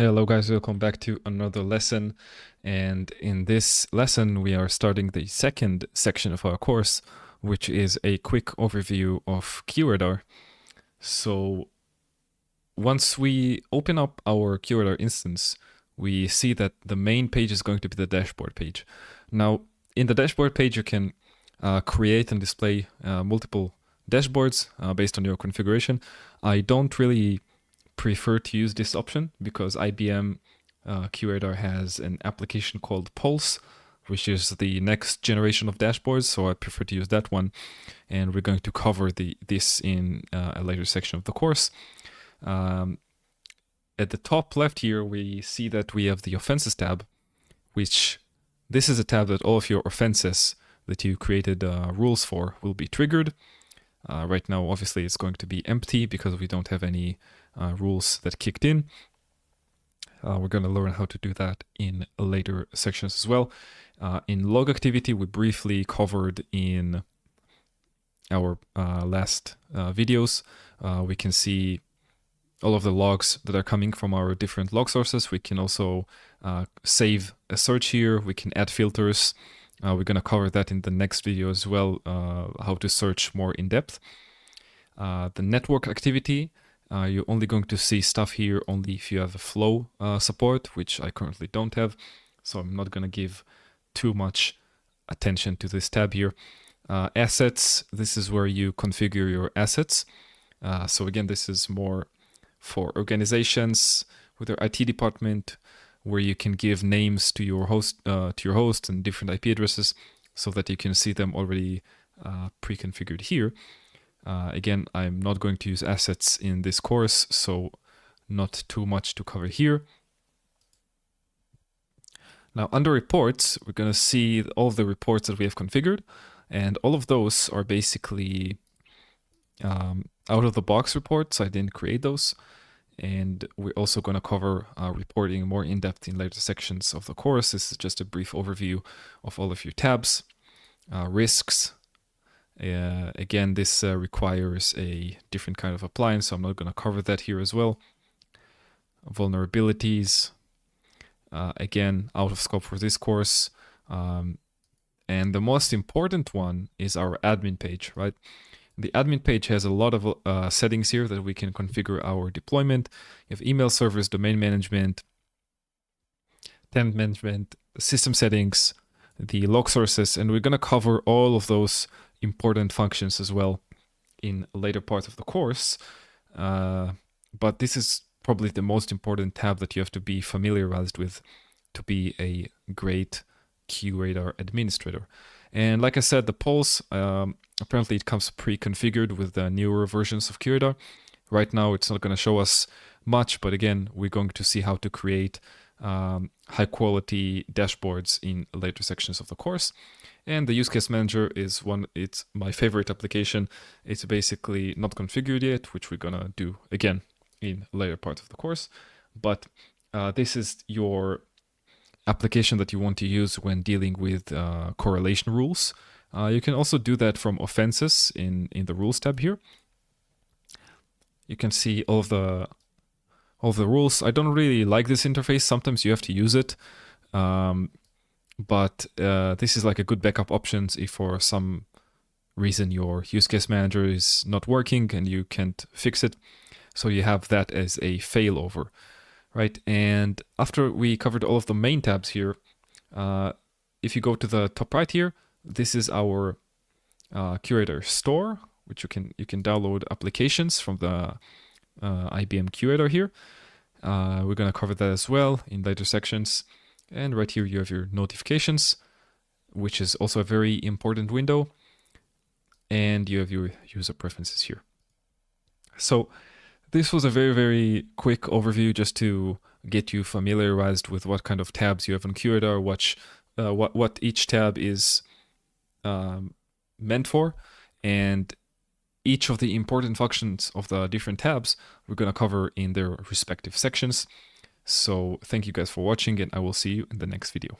Hello guys, welcome back to another lesson. And in this lesson, we are starting the second section of our course, which is a quick overview of QRadar. So once we open up our QRadar instance, we see that the main page is going to be the dashboard page. Now, in the dashboard page, you can create and display multiple dashboards based on your configuration. I don't really prefer to use this option because IBM QRadar has an application called Pulse, which is the next generation of dashboards, so I prefer to use that one, and we're going to cover this in a later section of the course. At the top left here, we see that we have the Offenses tab, which this is a tab that all of your offenses that you created rules for will be triggered. Right now, obviously, it's going to be empty because we don't have any rules that kicked in. We're going to learn how to do that in later sections as well. In log activity, we briefly covered in our last videos. We can see all of the logs that are coming from our different log sources. We can also save a search here. We can add filters. We're going to cover that in the next video as well, how to search more in depth. The network activity, you're only going to see stuff here only if you have a flow support, which I currently don't have. So I'm not going to give too much attention to this tab here. Assets, this is where you configure your assets. So again, this is more for organizations with their IT department, where you can give names to your host and different IP addresses so that you can see them already pre-configured here. Again, I'm not going to use assets in this course, so not too much to cover here. Now, under reports, we're going to see all of the reports that we have configured, and all of those are basically out-of-the-box reports. I didn't create those. And we're also going to cover reporting more in depth in later sections of the course. This is just a brief overview of all of your tabs. Risks. Again, this requires a different kind of appliance, so I'm not going to cover that here as well. Vulnerabilities. Again, out of scope for this course. And the most important one is our admin page, right? The admin page has a lot of settings here that we can configure our deployment. You have email servers, domain management, tenant management, system settings, the log sources, and we're going to cover all of those important functions as well in later parts of the course. But this is probably the most important tab that you have to be familiarized with to be a great QRadar administrator. And like I said, the Pulse, apparently it comes pre-configured with the newer versions of QRadar. Right now, it's not going to show us much, but again, we're going to see how to create high-quality dashboards in later sections of the course. And the Use Case Manager is it's my favorite application. It's basically not configured yet, which we're going to do again in later parts of the course. But this is your application that you want to use when dealing with correlation rules. You can also do that from offenses in the rules tab here. You can see all of the rules. I don't really like this interface. Sometimes you have to use it, but this is like a good backup options if for some reason your use case manager is not working and you can't fix it. So you have that as a failover. Right, and after we covered all of the main tabs here, if you go to the top right here, this is our QRadar store, which you can download applications from the IBM QRadar here. We're going to cover that as well in later sections. And right here you have your notifications, which is also a very important window. And you have your user preferences here. So this was a very, very quick overview just to get you familiarized with what kind of tabs you have on QRadar, what each tab is meant for, and each of the important functions of the different tabs we're going to cover in their respective sections. So thank you guys for watching, and I will see you in the next video.